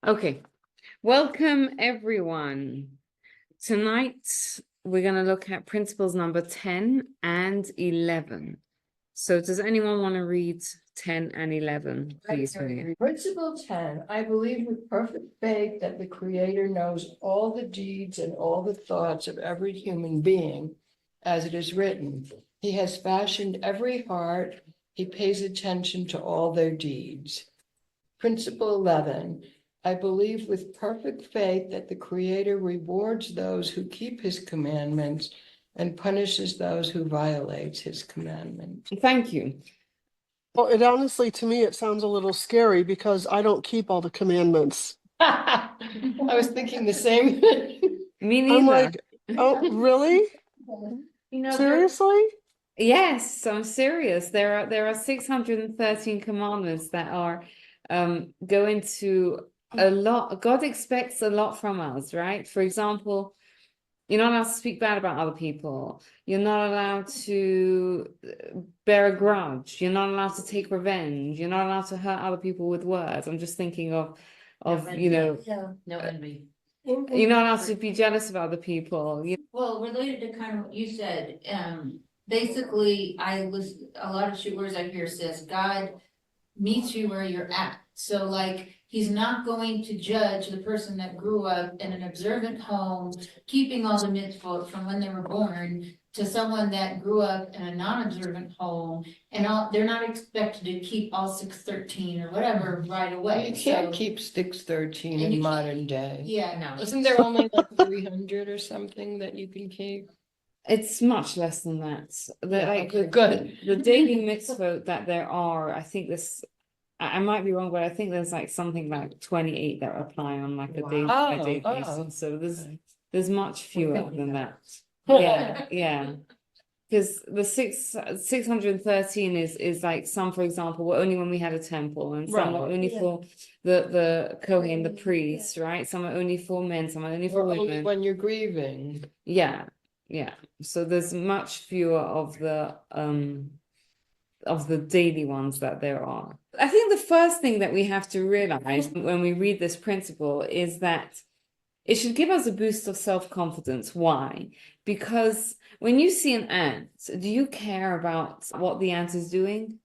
Okay, welcome everyone. Tonight we're going to look at principles number 10 and 11. So does anyone want to read 10 and 11, please? Principle 10, I believe with perfect faith that the Creator knows all the deeds and all the thoughts of every human being, as it is written. He has fashioned every heart. He pays attention to all their deeds. Principle 11, I believe with perfect faith that the Creator rewards those who keep his commandments and punishes those who violate his commandments. Thank you. Well, it honestly, to me, it sounds a little scary because I don't keep all the commandments. I was thinking the same thing. Me neither. I'm like, oh, really? Seriously? Yes, I'm serious. There are 613 commandments that are going to a lot. God expects a lot from us, right? For example, you're not allowed to speak bad about other people. You're not allowed to bear a grudge. You're not allowed to take revenge. You're not allowed to hurt other people with words. I'm just thinking of no envy. You're not allowed to be jealous of other people. Well, related to kind of what you said, basically, a lot of words I hear says God meets you where you're at. So like, he's not going to judge the person that grew up in an observant home, keeping all the mitzvot from when they were born, to someone that grew up in a non-observant home, and they're not expected to keep all 613 or whatever right away. You can't keep 613 in modern day. Yeah, no. Isn't there only like 300 or something that you can keep? It's much less than that. Good. The daily mitzvot that there are, I think I might be wrong, but I think there's like something like 28 that apply on like a day by day basis. So there's much fewer than that. Yeah. Because the 613 is like some, for example, were only when we had a temple, and some are only for the Kohen, the priest, right? Some are only for men, some are only for women. Only when you're grieving. Yeah. So there's much fewer of the daily ones that there are. I think the first thing that we have to realize when we read this principle is that it should give us a boost of self-confidence. Why? Because when you see an ant, do you care about what the ant is doing?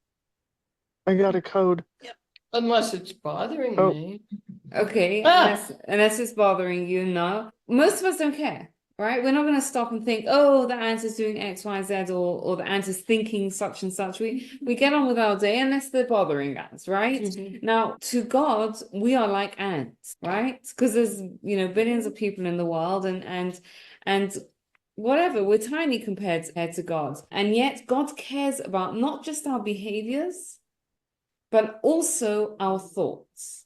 I got a code. Unless it's bothering me. Okay, unless it's bothering you, no. Most of us don't care. Right? We're not going to stop and think, oh, the ant is doing X, Y, Z, or the ant is thinking such and such. We get on with our day unless they're bothering us, right? Mm-hmm. Now, to God, we are like ants, right? Because there's, billions of people in the world, and whatever, we're tiny compared to God. And yet God cares about not just our behaviors, but also our thoughts,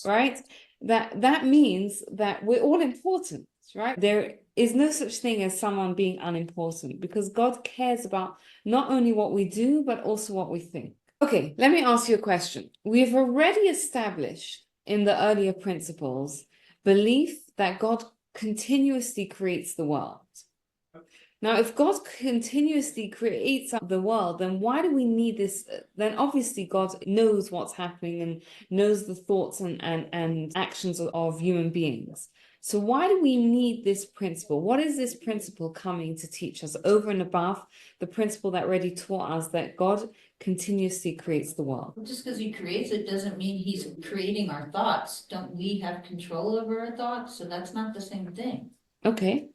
right? That means that we're all important. Right? There is no such thing as someone being unimportant, because God cares about not only what we do, but also what we think. Okay, let me ask you a question. We've already established in the earlier principles belief that God continuously creates the world. Now, if God continuously creates the world, then why do we need this? Then obviously God knows what's happening and knows the thoughts and actions of human beings. So why do we need this principle? What is this principle coming to teach us over and above the principle that already taught us that God continuously creates the world? Just because he creates it doesn't mean he's creating our thoughts. Don't we have control over our thoughts? So that's not the same thing. Okay.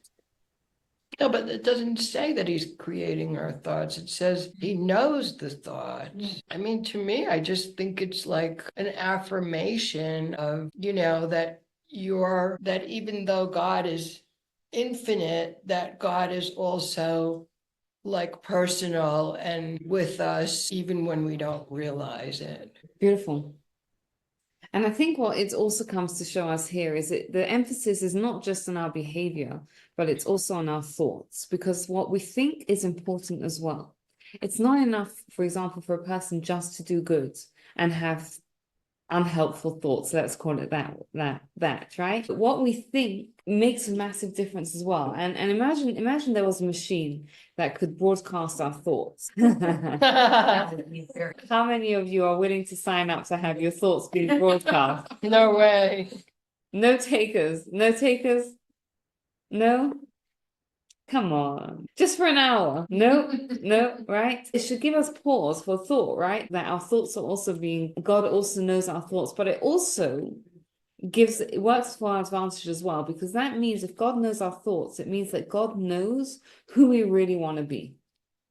No, but it doesn't say that he's creating our thoughts. It says he knows the thoughts. I mean, to me, I just think it's like an affirmation of, that even though God is infinite, that God is also like personal and with us even when we don't realize it. Beautiful. And I think what it also comes to show us here is that the emphasis is not just on our behavior, but it's also on our thoughts, because what we think is important as well. It's not enough, for example, for a person just to do good and have unhelpful thoughts. Let's call it that, right? But what we think makes a massive difference as well. And imagine there was a machine that could broadcast our thoughts. How many of you are willing to sign up to have your thoughts being broadcast? No way. No takers. No takers? No? Come on, just for an hour. No, no, right? It should give us pause for thought, right? That our thoughts are also being, God also knows our thoughts, but it also it works for our advantage as well, because that means if God knows our thoughts, it means that God knows who we really want to be,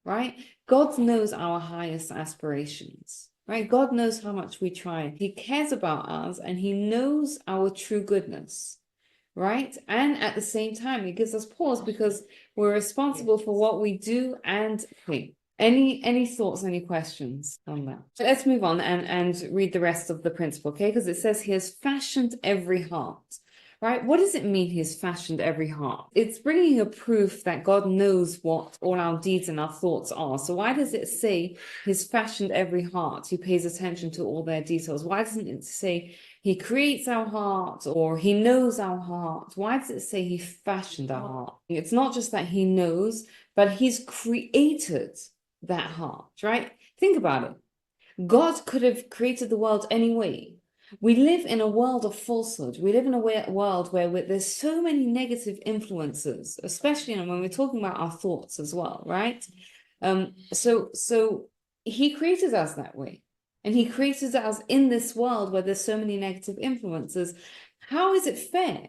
right? God knows our highest aspirations, right? God knows how much we try. He cares about us and he knows our true goodness. Right? And at the same time, it gives us pause because we're responsible for what we do and think. Any thoughts, any questions on that? Let's move on and read the rest of the principle, okay? Because it says he has fashioned every heart. Right? What does it mean he has fashioned every heart? It's bringing a proof that God knows what all our deeds and our thoughts are. So why does it say he's fashioned every heart? He pays attention to all their details. Why doesn't it say he creates our heart or he knows our heart? Why does it say he fashioned our heart? It's not just that he knows, but he's created that heart, right? Think about it. God could have created the world anyway. We live in a world of falsehood. We live in a world where there's so many negative influences, especially when we're talking about our thoughts as well, right? So he created us that way. And he created us in this world where there's so many negative influences. How is it fair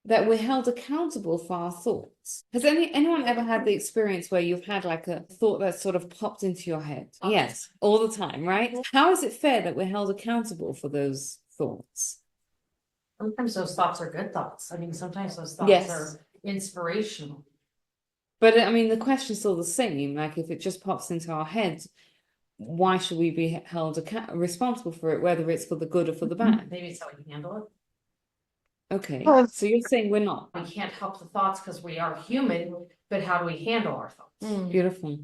that we're held accountable for our thoughts? Has anyone ever had the experience where you've had like a thought that sort of popped into your head? Yes, all the time, right? How is it fair that we're held accountable for those thoughts? Sometimes those thoughts are good thoughts. I mean, sometimes those thoughts Yes. are inspirational. But I mean, the question's still the same. Like if it just pops into our heads, why should we be held responsible for it, whether it's for the good or for the bad? Maybe it's how we handle it. Okay, Well, so you're saying we're not. We can't help the thoughts because we are human, but how do we handle our thoughts? Beautiful.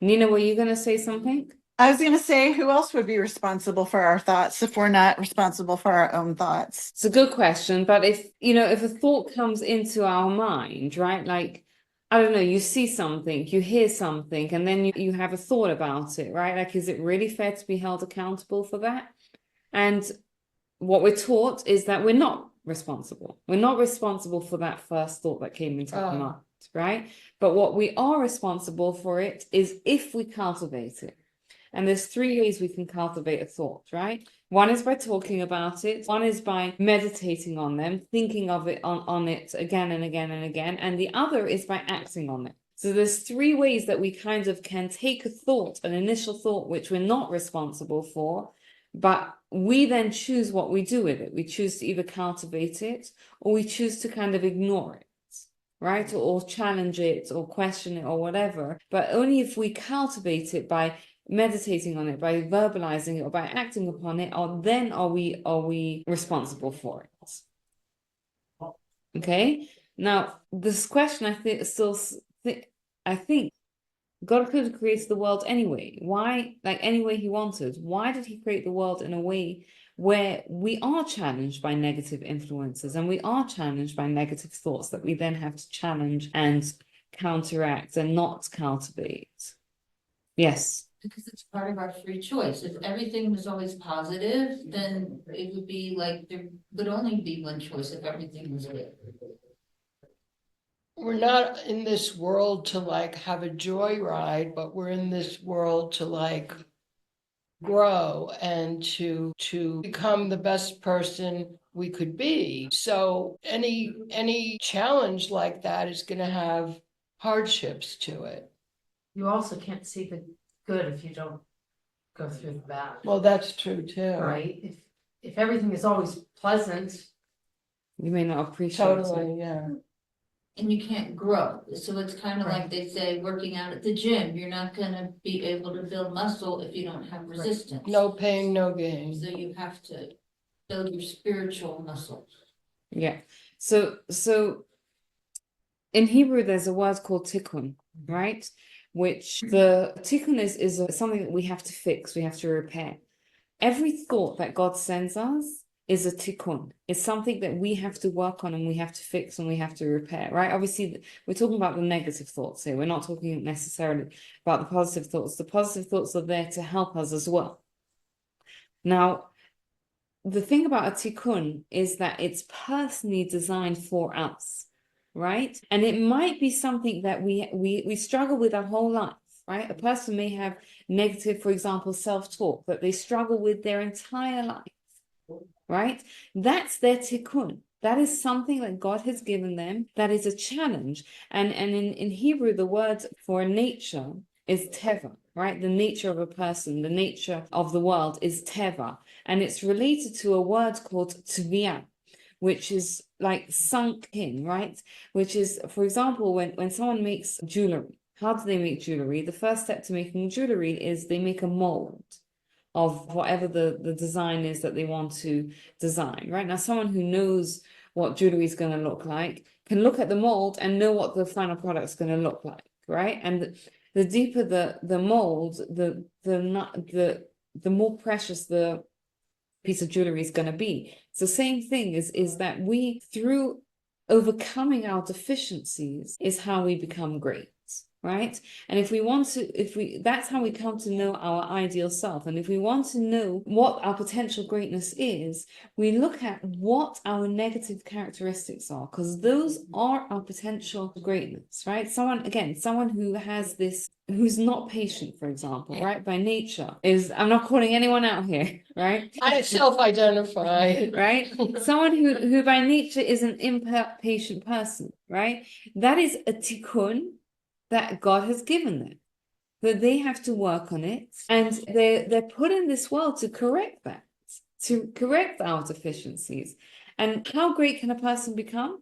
Nina, were you going to say something? I was gonna say, who else would be responsible for our thoughts if we're not responsible for our own thoughts? It's a good question, but if a thought comes into our mind, right? Like, I don't know, you see something, you hear something, and then you have a thought about it, right? Like, is it really fair to be held accountable for that? And what we're taught is that we're not responsible. We're not responsible for that first thought that came into our mind, right? But what we are responsible for it is if we cultivate it. And there's 3 ways we can cultivate a thought, right? One is by talking about it. One is by meditating on them, thinking of it on it again and again and again. And the other is by acting on it. So there's 3 ways that we kind of can take a thought, an initial thought, which we're not responsible for, but we then choose what we do with it. We choose to either cultivate it or we choose to kind of ignore it, right? Or challenge it or question it or whatever. But only if we cultivate it by meditating on it, by verbalizing it or by acting upon it, or then are we responsible for it. Okay, now this question I think God could have created the world anyway. Why? Like any way he wanted. Why did he create the world in a way where we are challenged by negative influences and we are challenged by negative thoughts that we then have to challenge and counteract and not cultivate? Yes. Because it's part of our free choice. If everything was always positive, then it would be like there would only be one choice if everything was good. We're not in this world to like have a joyride, but we're in this world to like grow and to become the best person we could be. So any challenge like that is going to have hardships to it. You also can't see the good if you don't go through the bad, Well, that's true too. right? If everything is always pleasant, You may not appreciate it. Totally, yeah. And you can't grow. So it's kind of Right. like they say, working out at the gym, you're not gonna be able to build muscle if you don't have resistance. No pain, no gain. So you have to build your spiritual muscle. Yeah. So in Hebrew, there's a word called tikkun, right? Which the tikkun is something that we have to fix, we have to repair. every thought that God sends us is a tikkun. It's something that we have to work on and we have to fix and we have to repair, right? Obviously, we're talking about the negative thoughts here. We're not talking necessarily about the positive thoughts. The positive thoughts are there to help us as well. Now, the thing about a tikkun is that it's personally designed for us, right? And it might be something that we struggle with our whole life, right? A person may have negative, for example, self-talk that they struggle with their entire life, right? That's their tikkun. That is something that God has given them. That is a challenge. And in Hebrew, the word for nature is teva, right? The nature of a person, the nature of the world is teva. And it's related to a word called tviyah, which is like sunk in, right? Which is, for example, when someone makes jewelry, how do they make jewelry? The first step to making jewelry is they make a mold of whatever the design is that they want to design, right? Now, someone who knows what jewelry is going to look like can look at the mold and know what the final product is going to look like, right? And the deeper the mold, the more precious the piece of jewelry is going to be. It's the same thing is that we, through overcoming our deficiencies, is how we become great. Right? And that's how we come to know our ideal self. And if we want to know what our potential greatness is, we look at what our negative characteristics are, because those are our potential greatness, right? Someone who has this, who's not patient, for example, right? By nature I'm not calling anyone out here, right? I self-identify. Right? Someone who by nature is an impatient person, right? That is a tikkun that God has given them, that they have to work on it, and they're put in this world to correct that, to correct our deficiencies. And how great can a person become?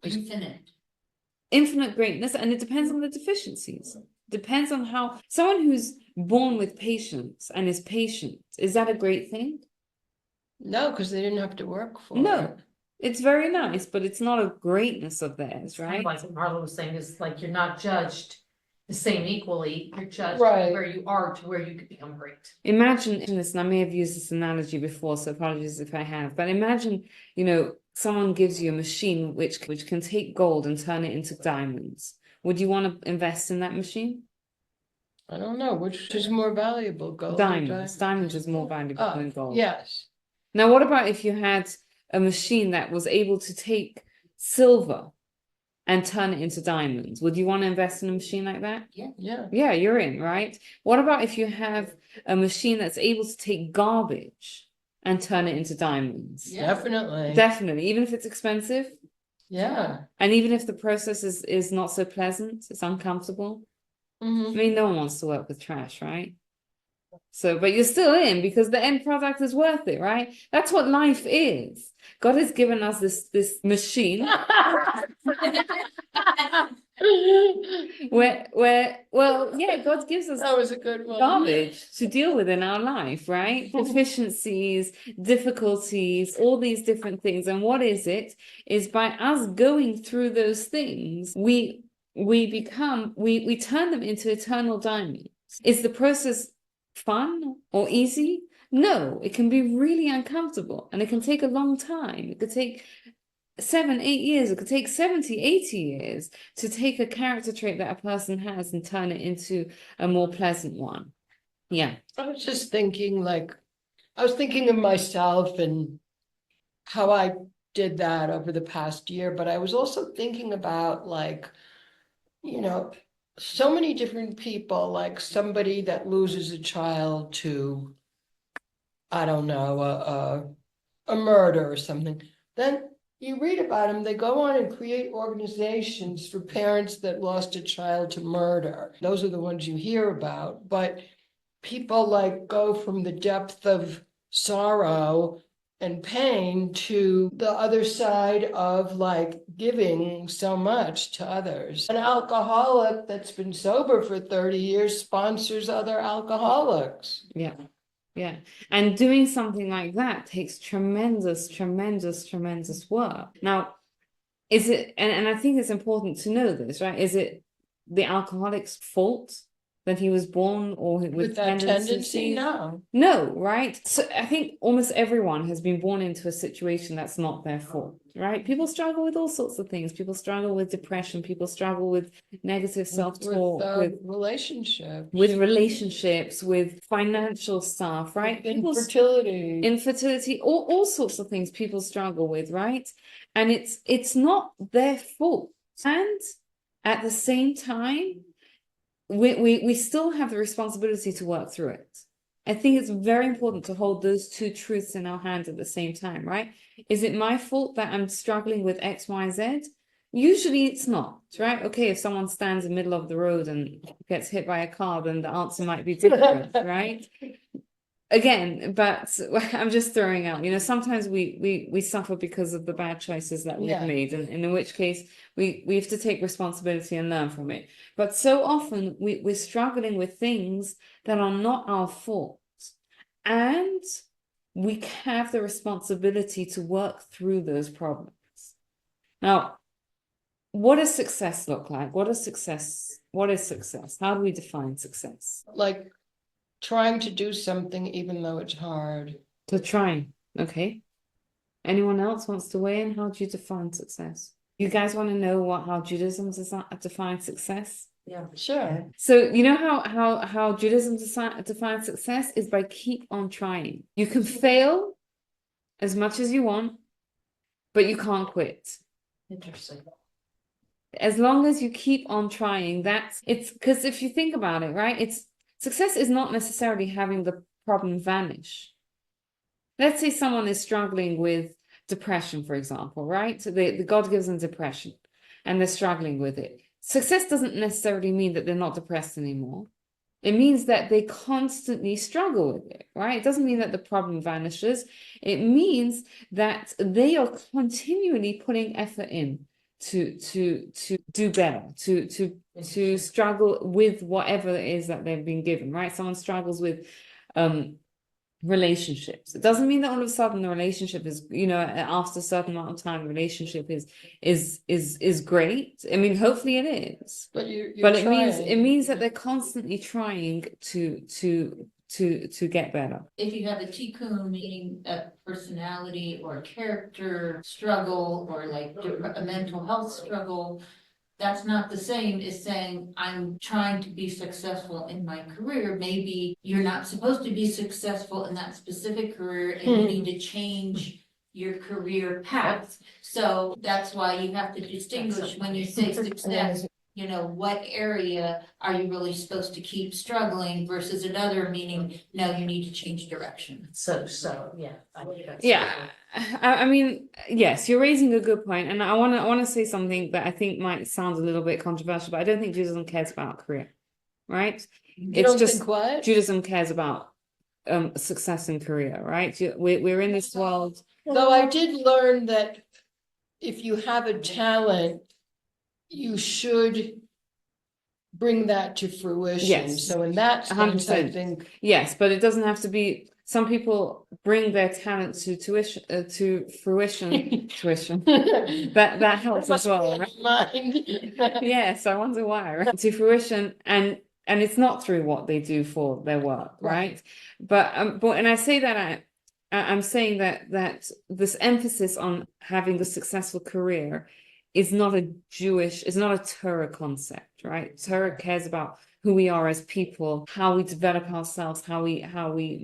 Infinite greatness, and it depends on the deficiencies. Depends on how someone who's born with patience and is patient, is that a great thing? No, because they didn't have to work for No. it. It's very nice, but it's not a greatness of theirs, Kind right? of like what Marla was saying, is like you're not judged the same equally, you're judged Right. where you are to where you could become great. Imagine this, and I may have used this analogy before, so apologies if I have, but imagine, someone gives you a machine which can take gold and turn it into diamonds. Would you want to invest in that machine? I don't know, which is more valuable, gold or Diamonds. Diamonds is more valuable Oh, than gold. yes. Now, what about if you had a machine that was able to take silver and turn it into diamonds? Would you want to invest in a machine like that? Yeah. Yeah, you're in, right? What about if you have a machine that's able to take garbage and turn it into diamonds? Definitely. Definitely, even if it's expensive, Yeah. and even if the process is not so pleasant, it's uncomfortable. I Mhm. mean, no one wants to work with trash, right? So, but you're still in because the end product is worth it, right? That's what life is. God has given us this machine God gives us That was a good one. garbage to deal with in our life, right? Deficiencies, difficulties, all these different things. And what is it? Is by us going through those things, we turn them into eternal diamonds. Is the process fun or easy? No, it can be really uncomfortable and it can take a long time. It could take 7, 8 years, it could take 70, 80 years to take a character trait that a person has and turn it into a more pleasant one. Yeah. I was just thinking, I was thinking of myself and how I did that over the past year, but I was also thinking about so many different people, like somebody that loses a child to, I don't know, a murder or something. Then you read about them, they go on and create organizations for parents that lost a child to murder. Those are the ones you hear about, but people go from the depth of sorrow and pain to the other side of giving so much to others. An alcoholic that's been sober for 30 years sponsors other alcoholics. Yeah. Yeah. And doing something like that takes tremendous, tremendous, tremendous work. Now, is it, and I think it's important to know this, right? Is it the alcoholic's fault that he was born or with that tendency, tendencies? no. No, right? So I think almost everyone has been born into a situation that's not their fault, right? People struggle with all sorts of things. People struggle with depression. People struggle with negative self-talk, with Relationships. relationships, with financial stuff, right? Infertility. Infertility, all sorts of things people struggle with, right? And it's not their fault. And at the same time, we still have the responsibility to work through it. I think it's very important to hold those two truths in our hands at the same time, right? Is it my fault that I'm struggling with X, Y, Z? Usually it's not, right? Okay, if someone stands in the middle of the road and gets hit by a car, then the answer might be different, right? Again, but I'm just throwing out, sometimes we suffer because of the bad choices that we've Yeah. made, and in which case we have to take responsibility and learn from it. But so often we're struggling with things that are not our fault, and we have the responsibility to work through those problems. Now, what does success look like? What is success? How do we define success? Like trying to do something even though it's hard. To trying, okay. Anyone else wants to weigh in? How do you define success? You guys want to know how Judaism defines success? Yeah. Sure. So you know how Judaism defines success is by keep on trying. You can fail as much as you want, but you can't quit. Interesting. As long as you keep on trying, it's because if you think about it, right, success is not necessarily having the problem vanish. Let's say someone is struggling with depression, for example, right? So the God gives them depression and they're struggling with it. Success doesn't necessarily mean that they're not depressed anymore. It means that they constantly struggle with it, right? It doesn't mean that the problem vanishes. It means that they are continually putting effort in to do better, to struggle with whatever it is that they've been given, right? Someone struggles with relationships. It doesn't mean that all of a sudden the relationship is, after a certain amount of time, the relationship is great. I mean, hopefully it is. But it means that they're constantly trying to get better. If you have a tikkun, meaning a personality or a character struggle or like a mental health struggle, that's not the same as saying, I'm trying to be successful in my career. Maybe you're not supposed to be successful in that specific career and you need to change your career path. So that's why you have to distinguish when you say success, what area are you really supposed to keep struggling versus another, meaning, no, you need to change direction. So, yeah. I think that's Yeah, I mean, yes, you're raising a good point, and I want to say something that I think might sound a little bit controversial, but I don't think Judaism cares about career, right? You don't think what? Judaism cares about success in career, right? We're in this world. Though I did learn that if you have a talent, you should bring that to fruition. Yes. So in that sense, I 100%. think Yes, but it doesn't have to be. Some people bring their talent to fruition. That helps as well, right? Yes, I wonder why, right? To fruition, and it's not through what they do for their work, right? But and I say that I'm saying that this emphasis on having a successful career is not it's not a Torah concept, right? Torah cares about who we are as people, how we develop ourselves, how we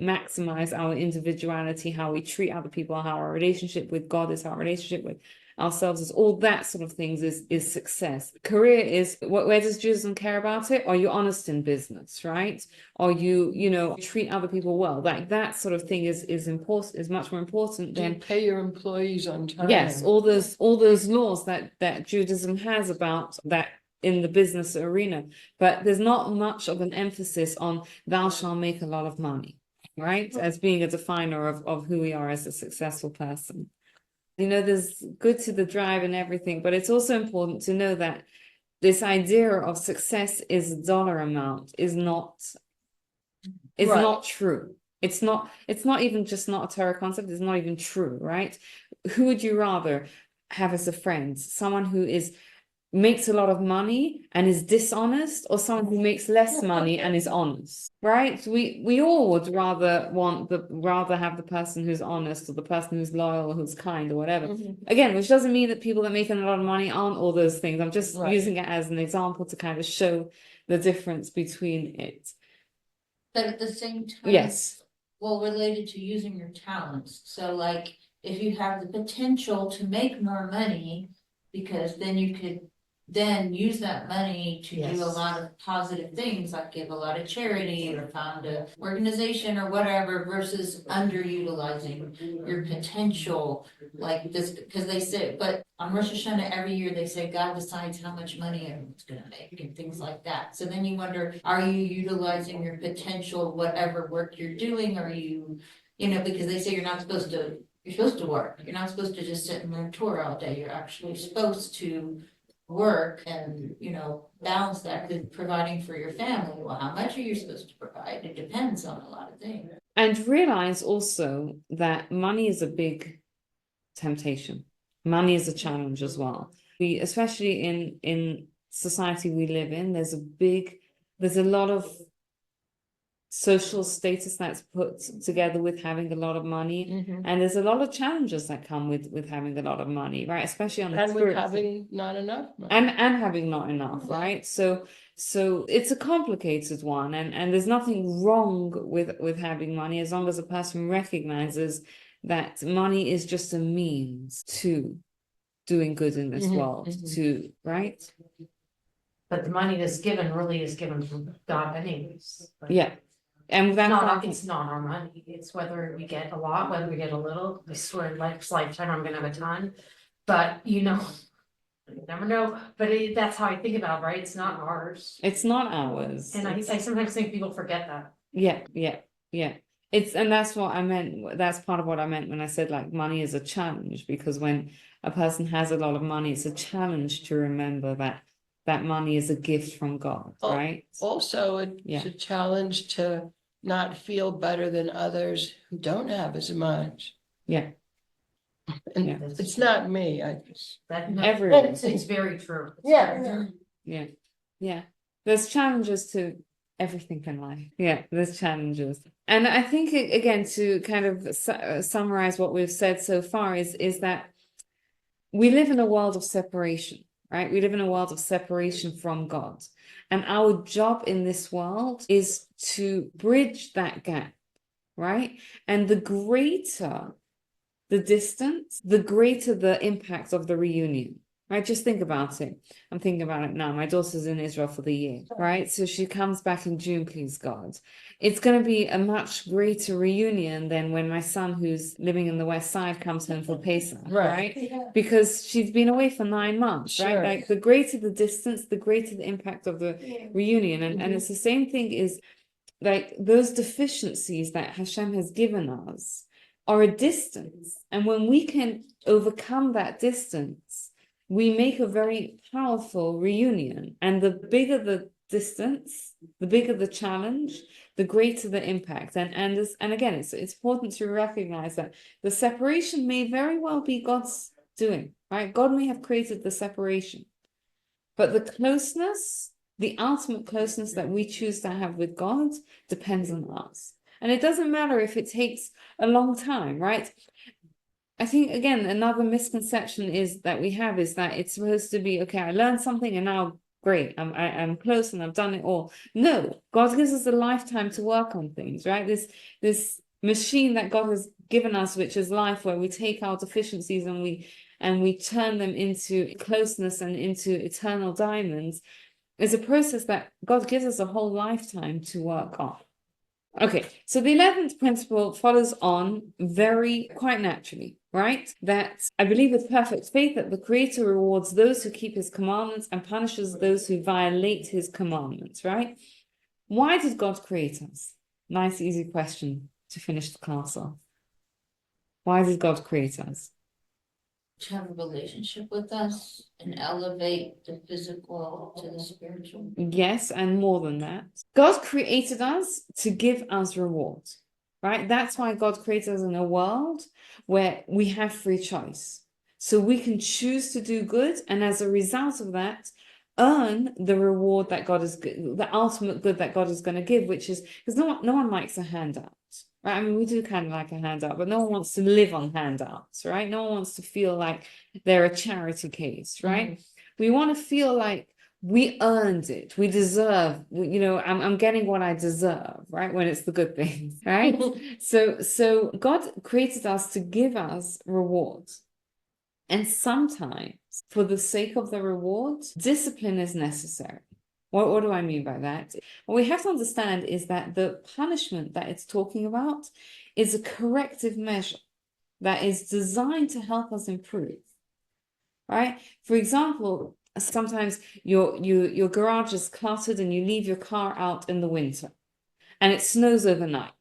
maximize our individuality, how we treat other people, how our relationship with God is, how our relationship with ourselves is, all that sort of things is success. Career is, where does Judaism care about it? Are you honest in business, right? Are you, treat other people well? Like that sort of thing is important, is much more important you than pay your employees on time. yes, all those laws that Judaism has about that in the business arena, but there's not much of an emphasis on thou shalt make a lot of money, right? As being a definer of who we are as a successful person. There's good to the drive and everything, but it's also important to know that this idea of success is dollar amount is not true. It's not even just not a Torah concept, it's not even true, right? Who would you rather have as a friend? Someone who is makes a lot of money and is dishonest, or someone who makes less money and is honest, right? We all would rather have the person who's honest, or the person who's loyal, or who's kind, or whatever. Again, which doesn't mean that people that make a lot of money aren't all those things. I'm just Right. using it as an example to kind of show the difference between it. But at the same time. Yes. Well, related to using your talents, so like, if you have the potential to make more money, because then you could then use that money to do a Yes. lot of positive things, like give a lot of charity or found a organization or whatever, versus underutilizing your potential, like this, because they say, but on Rosh Hashanah every year, they say God decides how much money everyone's gonna make and things like that. So then you wonder, are you utilizing your potential, whatever work you're doing? Are you, because they say you're supposed to work. You're not supposed to just sit and learn Torah all day. You're actually supposed to work and, balance that with providing for your family. Well, how much are you supposed to provide? It depends on a lot of things. And realize also that money is a big temptation. Money is a challenge as well. We, especially in society we live in, there's a lot of social status that's put together with having a lot of money, and there's a lot of challenges that come with having a lot of money, right? Especially on the And with spiritual- having not enough money. and having not enough, right? So it's a complicated one, and there's nothing wrong with having money as long as a person recognizes that money is just a means to doing good in this world, to, right? But the money that's given really is given from God anyways. Like, Yeah. And that's it's not our money. It's whether we get a lot, whether we get a little. I swear, next lifetime I'm gonna have a ton. But you never know. But that's how I think about it, right? It's not ours. it's not ours. And I sometimes think people forget that. Yeah. And that's what I meant. That's part of what I meant when I said like money is a challenge, because when a person has a lot of money, it's a challenge to remember that money is a gift from God, Oh, right? Also, it's Yeah. a challenge to not feel better than others who don't have as much. Yeah. And Yeah. it's not me, I just. Everyone. It's very true. Yeah. Yeah. There's challenges to everything in life. Yeah, there's challenges. And I think, again, to kind of summarize what we've said so far is that we live in a world of separation, right? We live in a world of separation from God. And our job in this world is to bridge that gap, right? And the greater the distance, the greater the impact of the reunion, right? Just think about it. I'm thinking about it now. My daughter's in Israel for the year, right? So she comes back in June, please God. It's going to be a much greater reunion than when my son, who's living in the West Side, comes home for Pesach, right? Because she's been away for 9 months, Sure. right? Like the greater the distance, the greater the impact of the reunion. And it's the same thing is like those deficiencies that Hashem has given us are a distance. And when we can overcome that distance, we make a very powerful reunion. And the bigger the distance, the bigger the challenge, the greater the impact. And again, it's important to recognize that the separation may very well be God's doing, right? God may have created the separation. But the closeness, the ultimate closeness that we choose to have with God depends on us. And it doesn't matter if it takes a long time, right? I think, again, another misconception is that we have is that it's supposed to be, okay, I learned something and now great, I'm close and I've done it all. No, God gives us a lifetime to work on things, right? This machine that God has given us, which is life, where we take our deficiencies and we turn them into closeness and into eternal diamonds, is a process that God gives us a whole lifetime to work on. Okay, so the 11th principle follows on quite naturally, right? That I believe with perfect faith that the Creator rewards those who keep His commandments and punishes those who violate His commandments, right? Why did God create us? Nice, easy question to finish the class off. Why did God create us? To have a relationship with us and elevate the physical to the spiritual. Yes, and more than that. God created us to give us reward, right? That's why God created us in a world where we have free choice. so we can choose to do good, and as a result of that, earn the reward that God is, the ultimate good that God is going to give, which is, because no one likes a handout, right? I mean, we do kind of like a handout, but no one wants to live on handouts, right? No one wants to feel like they're a charity case, right? We want to feel like we earned it, we deserve, I'm getting what I deserve, right? When it's the good things, right? So God created us to give us rewards. And sometimes, for the sake of the reward, discipline is necessary. What do I mean by that? What we have to understand is that the punishment that it's talking about is a corrective measure that is designed to help us improve, right? For example, sometimes your garage is cluttered and you leave your car out in the winter and it snows overnight.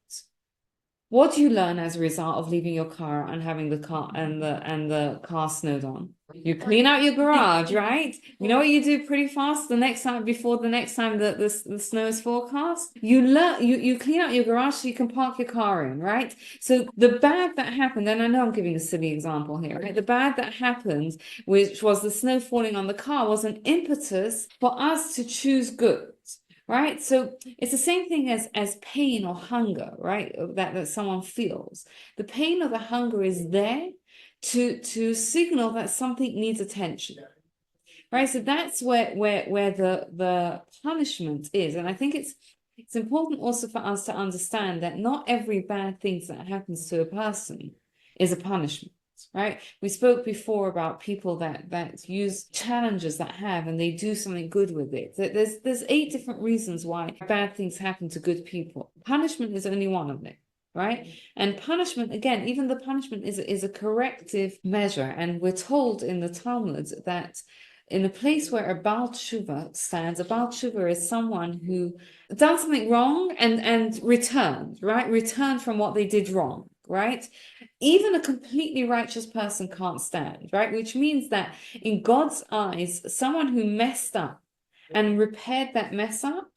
What do you learn as a result of leaving your car and having the car and the car snowed on? You clean out your garage, right? You know what you do pretty fast the next time that the snow is forecast? You clean out your garage so you can park your car in, right? So the bad that happened, and I know I'm giving a silly example here, right? The bad that happened, which was the snow falling on the car, was an impetus for us to choose good. Right, so it's the same thing as pain or hunger, right? That someone feels. The pain or the hunger is there to signal that something needs attention, right? So that's where the punishment is, and I think it's important also for us to understand that not every bad thing that happens to a person is a punishment. Right, we spoke before about people that use challenges that have and they do something good with it. There's 8 different reasons why bad things happen to good people. Punishment is only one of them, right? And punishment, again, even the punishment is a corrective measure, and we're told in the Talmud that in a place where a Baal Tshuva stands, a Baal Tshuva is someone who done something wrong and returned, right? Returned from what they did wrong, right? Even a completely righteous person can't stand, right? Which means that in God's eyes, someone who messed up and repaired that mess up,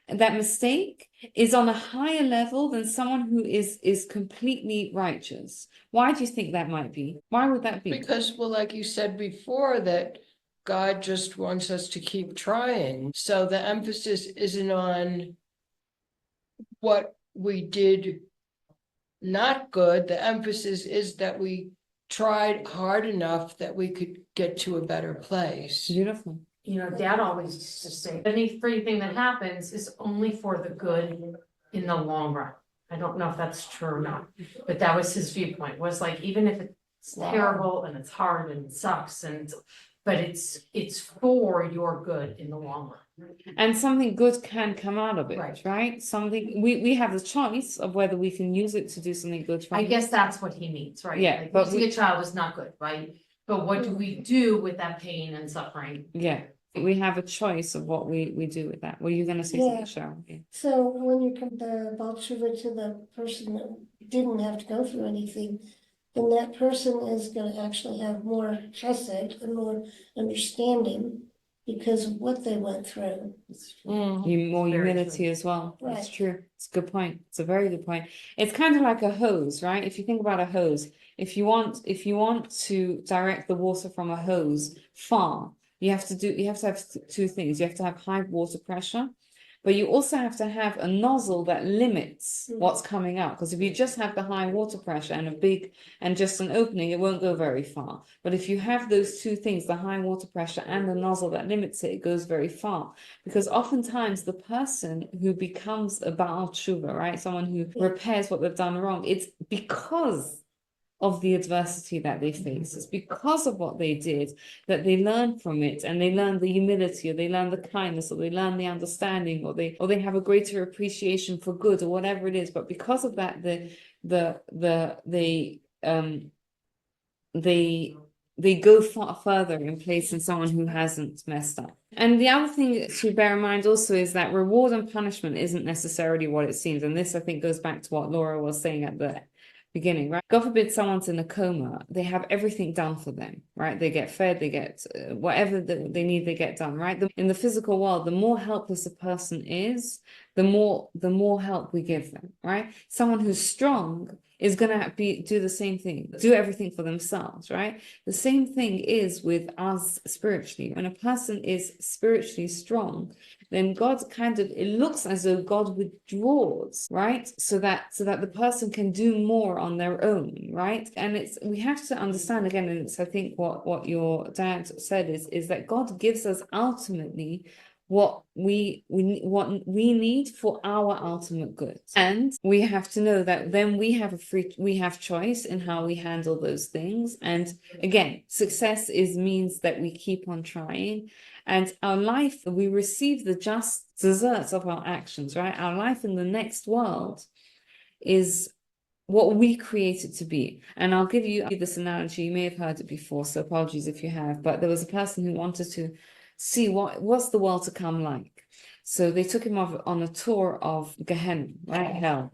that mistake, is on a higher level than someone who is completely righteous. Why do you think that might be? Why would that be? Because, well, like you said before, that God just wants us to keep trying. So the emphasis isn't on what we did not good. The emphasis is that we tried hard enough that we could get to a better place. Beautiful. Dad always used to say, any free thing that happens is only for the good in the long run. I don't know if that's true or not, but that was his viewpoint, was like, even if it's terrible and it's hard and it sucks but it's for your good in the long run. And something good can come out of it, Right. right? Something we have the choice of whether we can use it to do something good. I guess that's what he means, right? Yeah, Like, but losing a child is not good, right? But what do we do with that pain and suffering? Yeah, we have a choice of what we do with that. Were you going to say something, Cheryl? Yeah. So when you compare Baal Tshuva to the person that didn't have to go through anything, then that person is gonna actually have more chesed and more understanding because of what they went through. More Very humility as well. That's Right. true. It's a good point. It's a very good point. It's kind of like a hose, right? If you think about a hose, if you want to direct the water from a hose far, you have to have 2 things. You have to have high water pressure, but you also have to have a nozzle that limits what's coming out. Because if you just have the high water pressure and just an opening, it won't go very far. But if you have those 2 things, the high water pressure and the nozzle that limits it, it goes very far. Because oftentimes the person who becomes a Baal Tshuva, right, someone who repairs what they've done wrong, it's because of the adversity that they face. It's because of what they did that they learn from it, and they learn the humility, or they learn the kindness, or they learn the understanding, or they have a greater appreciation for good, or whatever it is. But because of that, they go far further in placing someone who hasn't messed up. And the other thing to bear in mind also is that reward and punishment isn't necessarily what it seems. And this, I think, goes back to what Laura was saying at the beginning, right? God forbid someone's in a coma, they have everything done for them, right? They get fed, they get whatever they need, they get done, right? In the physical world, the more helpless a person is, the more help we give them, right? Someone who's strong is going to do the same thing, do everything for themselves, right? The same thing is with us spiritually. When a person is spiritually strong, then God it looks as though God withdraws, right? So that the person can do more on their own, right? And we have to understand again, and it's I think what your dad said is that God gives us ultimately what we need for our ultimate good, and we have to know that then we have choice in how we handle those things. And again, success means that we keep on trying, and our life, we receive the just deserts of our actions, right? Our life in the next world is what we create it to be. And I'll give you this analogy. You may have heard it before, so apologies if you have, but there was a person who wanted to see what's the world to come like. So they took him on a tour of Gehenna, right? Hell.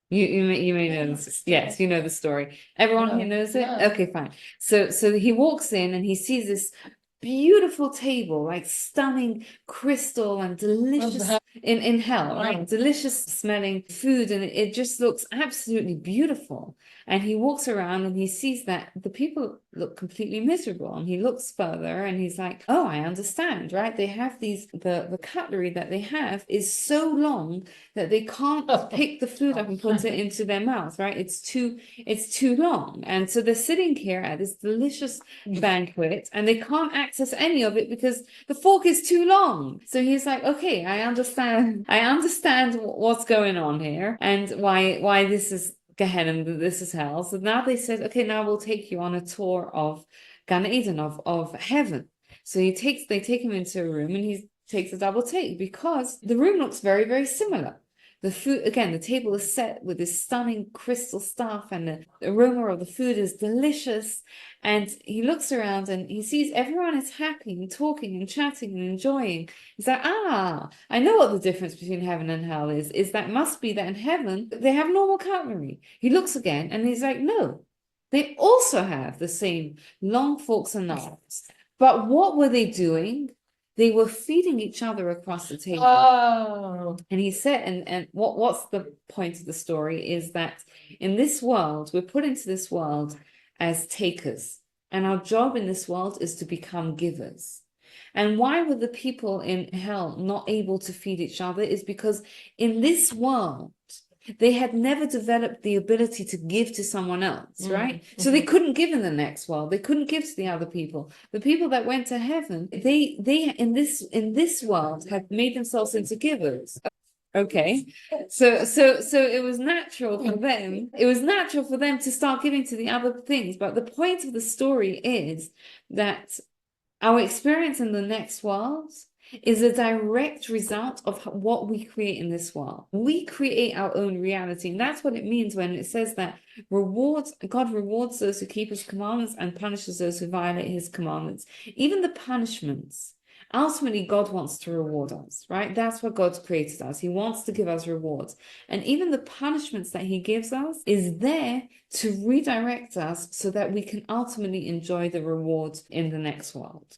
You may know this. Yes, you know the story. Everyone here knows it? No. Okay, fine. So he walks in and he sees this beautiful table, like stunning crystal and delicious in hell, right? Delicious smelling food, and it just looks absolutely beautiful. And he walks around and he sees that the people look completely miserable, and he looks further and he's like, oh, I understand, right? They have the cutlery that they have is so long that they can't pick the food up and put it into their mouth, right? It's too long. And so they're sitting here at this delicious banquet and they can't access any of it because the fork is too long. So he's like, okay, I understand what's going on here and why this is Gehenna, this is hell. So now they said, okay, now we'll take you on a tour of Gan Eden, of heaven. So they take him into a room and he takes a double take because the room looks very, very similar. The food, again, the table is set with this stunning crystal stuff and the aroma of the food is delicious. And he looks around and he sees everyone is happy and talking and chatting and enjoying. He's like, I know what the difference between heaven and hell is that must be that in heaven, they have normal cutlery. He looks again and he's like, no, they also have the same long forks and knives. But what were they doing? They were feeding each other across the table. Oh. And he said, and what's the point of the story is that in this world, we're put into this world as takers. And our job in this world is to become givers. And why were the people in hell not able to feed each other? Is because in this world, they had never developed the ability to give to someone else, right? So they couldn't give in the next world. They couldn't give to the other people. The people that went to heaven, they in this world had made themselves into givers. Okay, so it was natural for them. It was natural for them to start giving to the other things. But the point of the story is that our experience in the next world is a direct result of what we create in this world. We create our own reality. And that's what it means when it says that God rewards those who keep his commandments and punishes those who violate his commandments. Even the punishments, ultimately God wants to reward us, right? That's what God's created us. He wants to give us rewards. And even the punishments that he gives us is there to redirect us so that we can ultimately enjoy the rewards in the next world.